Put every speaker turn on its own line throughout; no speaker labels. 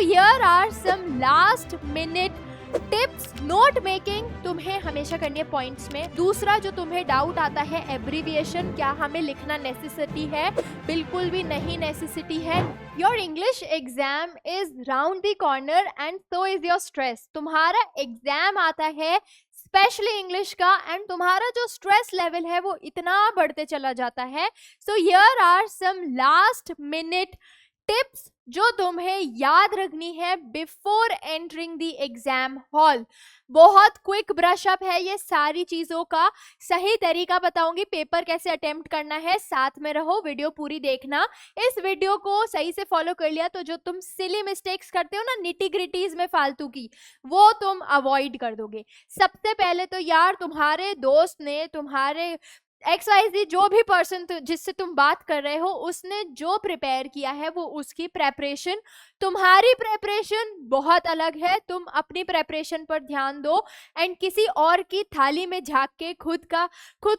Here are some last minute tips. Note making तुम्हें हमेशा करनी है पॉइंट्स में। दूसरा जो तुम्हें डाउट आता है, एब्रीविएशन क्या हमें लिखना नेसेसिटी है? बिल्कुल भी नहीं नेसेसिटी है। Your English exam is round the corner and so is your stress. तुम्हारा एग्जाम आता है स्पेशली इंग्लिश का, एंड तुम्हारा जो स्ट्रेस लेवल है वो इतना बढ़ते चला जाता है। So here are some last minute tips जो तुम्हें याद रखनी है before entering the exam hall. बहुत क्विक ब्रशअप है ये सारी चीजों का। सही तरीका बताऊंगी पेपर कैसे अटेम्प्ट करना है, साथ में रहो, वीडियो पूरी देखना। इस वीडियो को सही से फॉलो कर लिया तो जो तुम सिली मिस्टेक्स करते हो ना, निटी ग्रिटीज में फालतू की, वो तुम अवॉइड कर दोगे। सबसे पहले तो यार तुम्हारे दोस्त ने, तुम्हारे XYZ जो भी पर्सन जिससे तुम बात कर रहे हो, उसने जो प्रिपेयर किया है वो उसकी प्रेपरेशन, तुम्हारी प्रेपरेशन बहुत अलग है। तुम अपनी प्रेपरेशन पर ध्यान दो एंड किसी और की थाली में झांक के खुद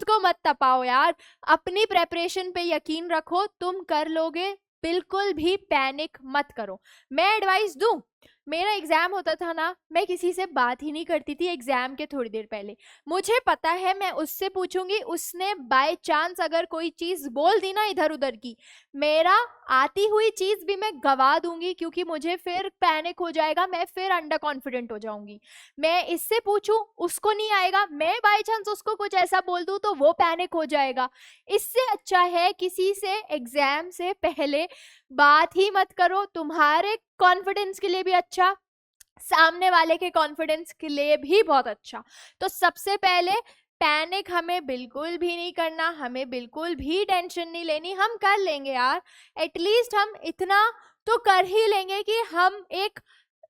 को मत तपाओ यार। अपनी प्रेपरेशन पे यकीन रखो, तुम कर लोगे। बिल्कुल भी पैनिक मत करो। मैं एडवाइस दूं, मेरा एग्जाम होता था ना, मैं किसी से बात ही नहीं करती थी एग्जाम के थोड़ी देर पहले। मुझे पता है मैं उससे पूछूंगी, उसने बाय चांस अगर कोई चीज बोल दी ना इधर उधर की, मेरा आती हुई चीज भी मैं गवा दूंगी, क्योंकि मुझे फिर पैनिक हो जाएगा, मैं फिर अंडर कॉन्फिडेंट हो जाऊंगी। मैं इससे पूछूं, उसको नहीं आएगा, मैं बाय चांस उसको कुछ ऐसा बोल दूं तो वो पैनिक हो जाएगा। इससे अच्छा है किसी से एग्जाम से पहले बात ही मत करो। तुम्हारे कॉन्फिडेंस के लिए भी अच्छा, सामने वाले के कॉन्फिडेंस के लिए भी बहुत अच्छा। तो सबसे पहले पैनिक हमें बिल्कुल भी नहीं करना, हमें बिल्कुल भी टेंशन नहीं लेनी। हम कर लेंगे यार, एटलीस्ट हम इतना तो कर ही लेंगे कि हम एक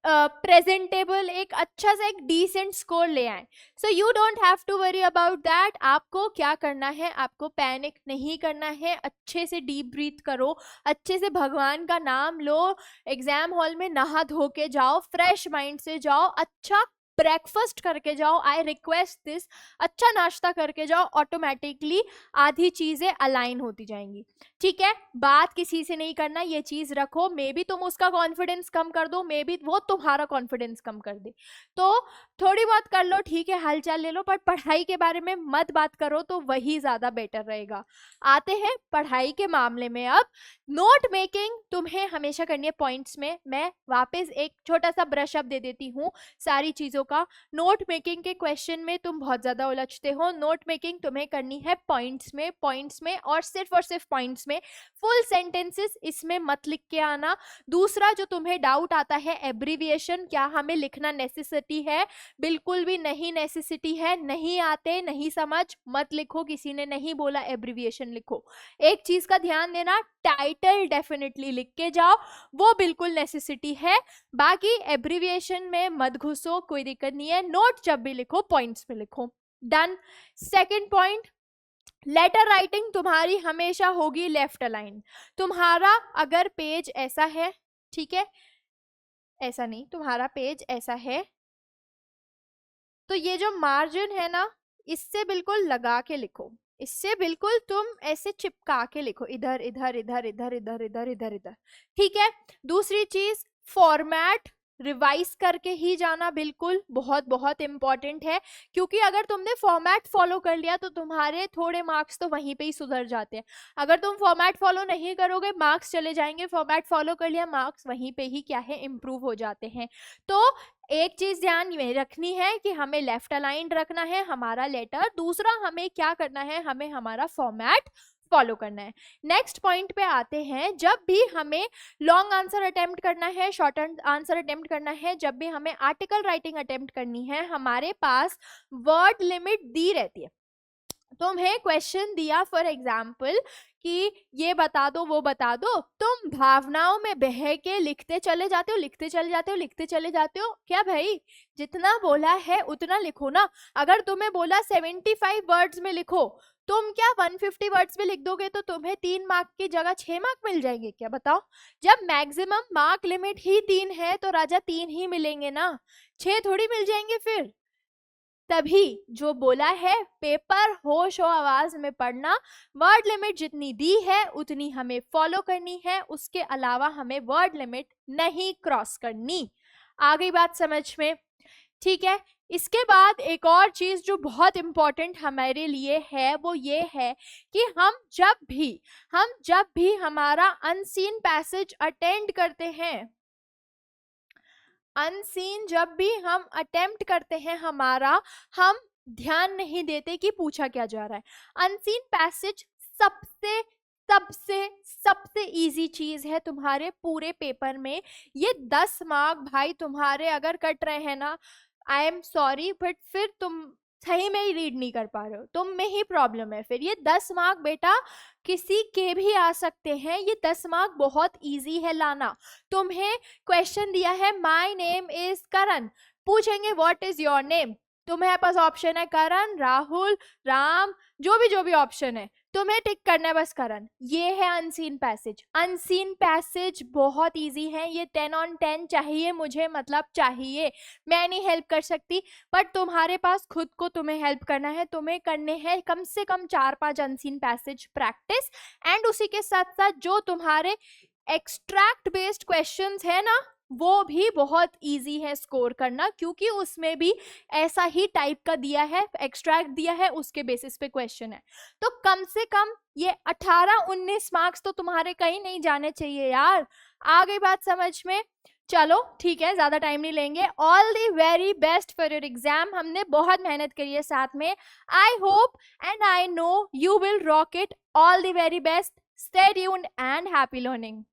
प्रेजेंटेबल, एक अच्छा सा एक डिसेंट स्कोर ले आए। So you don't have to worry about that. आपको क्या करना है, आपको पैनिक नहीं करना है। अच्छे से डीप ब्रीथ करो, अच्छे से भगवान का नाम लो, एग्जाम हॉल में नहा धो के जाओ, फ्रेश माइंड से जाओ, अच्छा ब्रेकफास्ट करके जाओ, आई रिक्वेस्ट दिस, अच्छा नाश्ता करके जाओ, ऑटोमेटिकली आधी चीजें अलाइन होती जाएंगी। ठीक है, बात किसी से नहीं करना, ये चीज रखो। मे बी तुम उसका कॉन्फिडेंस कम कर दो, मे बी वो तुम्हारा कॉन्फिडेंस कम कर दे, तो थोड़ी बहुत कर लो, ठीक है, हालचाल ले लो, पर पढ़ाई के बारे में मत बात करो, तो वही ज्यादा बेटर रहेगा। आते हैं पढ़ाई के मामले में। अब नोट मेकिंग तुम्हें हमेशा करनी है पॉइंट्स में। मैं वापस एक छोटा सा ब्रशअप दे देती हूँ सारी चीजों का। नोट मेकिंग के क्वेश्चन में तुम बहुत ज्यादा उलझते हो। नोट मेकिंग तुम्हें करनी है पॉइंट्स में और सिर्फ पॉइंट्स में। फुल सेंटेंसेस इसमें मत लिख के आना। दूसरा जो तुम्हें डाउट आता है, एब्रीविएशन क्या हमें लिखना नेसेसिटी है? बिल्कुल भी नहीं नेसेसिटी है। नहीं आते, नहीं समझ, मत लिखो। किसी ने नहीं बोला एब्रीविएशन लिखो। एक चीज का ध्यान देना, टाइटल डेफिनेटली लिख के जाओ, वो बिल्कुल नेसेसिटी है। बाकी एब्रीविएशन में मत घुसो, कोई दिक्कत नहीं है। नोट जब भी लिखो पॉइंट्स पे लिखो। Done. Second point, letter writing तुम्हारी हमेशा होगी लेफ्ट अलाइन। तुम्हारा अगर पेज ऐसा है, ठीक है, ऐसा नहीं, तुम्हारा पेज ऐसा है, तो ये जो मार्जिन है ना, इससे बिल्कुल लगा के लिखो। इससे बिल्कुल तुम ऐसे चिपका के लिखो, इधर इधर इधर इधर इधर इधर इधर इधर। ठीक है। दूसरी चीज, फॉर्मेट रिवाइज करके ही जाना, बिल्कुल बहुत बहुत इंपॉर्टेंट है, क्योंकि अगर तुमने फॉर्मेट फॉलो कर लिया तो तुम्हारे थोड़े मार्क्स तो वहीं पे ही सुधर जाते हैं। अगर तुम फॉर्मेट फॉलो नहीं करोगे, मार्क्स चले जाएंगे। फॉर्मेट फॉलो कर लिया, मार्क्स वहीं पे ही क्या है, इंप्रूव हो जाते हैं। तो एक चीज ध्यान में रखनी है कि हमें लेफ्ट अलाइंड रखना है हमारा लेटर। दूसरा, हमें क्या करना है, हमें हमारा फॉर्मेट फॉलो करना है। नेक्स्ट पॉइंट पे आते हैं, जब भी हमें लॉन्ग आंसर अटेम्प्ट करना है, शॉर्ट आंसर अटेम्प्ट करना है, जब भी हमें आर्टिकल राइटिंग अटेम्प्ट करनी है, हमारे पास वर्ड लिमिट दी रहती है। तुम्हें क्वेश्चन दिया फॉर एग्जाम्पल कि ये बता दो, वो बता दो, तुम भावनाओं में बह के लिखते चले जाते हो, लिखते चले जाते हो, लिखते चले जाते हो। क्या भाई, जितना बोला है उतना लिखो ना। अगर तुम्हें बोला 75 वर्ड्स में लिखो, तुम क्या 150 वर्ड्स में लिख दोगे तो तुम्हें 3 मार्क की जगह 6 मार्क मिल जाएंगे क्या? बताओ। जब मैक्सिमम मार्क लिमिट ही 3 है तो राजा 3 ही मिलेंगे ना, 6 थोड़ी मिल जाएंगे फिर। तभी जो बोला है पेपर होश और आवाज में पढ़ना, वर्ड लिमिट जितनी दी है उतनी हमें फॉलो करनी है, उसके अलावा हमें वर्ड लिमिट नहीं क्रॉस करनी। आ गई बात समझ में? ठीक है। इसके बाद एक और चीज जो बहुत इंपॉर्टेंट हमारे लिए है वो ये है कि हम जब भी हमारा अनसीन पैसेज अटेंड करते हैं, अनसीन जब भी हम अटेम्प्ट करते हैं हमारा, हम ध्यान नहीं देते कि पूछा क्या जा रहा है। अनसीन पैसेज सबसे सबसे सबसे इजी चीज है तुम्हारे पूरे पेपर में। ये 10 मार्क भाई तुम्हारे अगर कट रहे हैं ना, आई एम सॉरी बट फिर तुम सही में ही रीड नहीं कर पा रहे हो, तुम में ही प्रॉब्लम है। फिर ये 10 मार्क बेटा किसी के भी आ सकते हैं, ये 10 मार्क बहुत इजी है लाना। तुम्हें क्वेश्चन दिया है माय नेम इज करण, पूछेंगे व्हाट इज योर नेम, तुम्हारे पास ऑप्शन है करण, राहुल, राम, जो भी ऑप्शन है, तुम्हें टिक करना है बस करण। ये है अनसीन पैसेज। अनसीन पैसेज बहुत इजी है, ये 10 on 10 चाहिए मुझे, मतलब चाहिए, मैं नहीं हेल्प कर सकती, बट तुम्हारे पास खुद को तुम्हें हेल्प करना है। तुम्हें करने हैं कम से कम 4-5 अनसीन पैसेज प्रैक्टिस, एंड उसी के साथ साथ जो तुम्हारे एक्सट्रैक्ट बेस्ड क्वेश्चंस है ना, वो भी बहुत इजी है स्कोर करना, क्योंकि उसमें भी ऐसा ही टाइप का दिया है, एक्सट्रैक्ट दिया है, उसके बेसिस पे क्वेश्चन है। तो कम से कम ये 18-19 मार्क्स तो तुम्हारे कहीं नहीं जाने चाहिए यार। आ गई बात समझ में? चलो ठीक है, ज्यादा टाइम नहीं लेंगे। All the very best for your exam. हमने बहुत मेहनत करी है साथ में। I hope and I know you will rock it. All the very best, stay tuned and happy learning.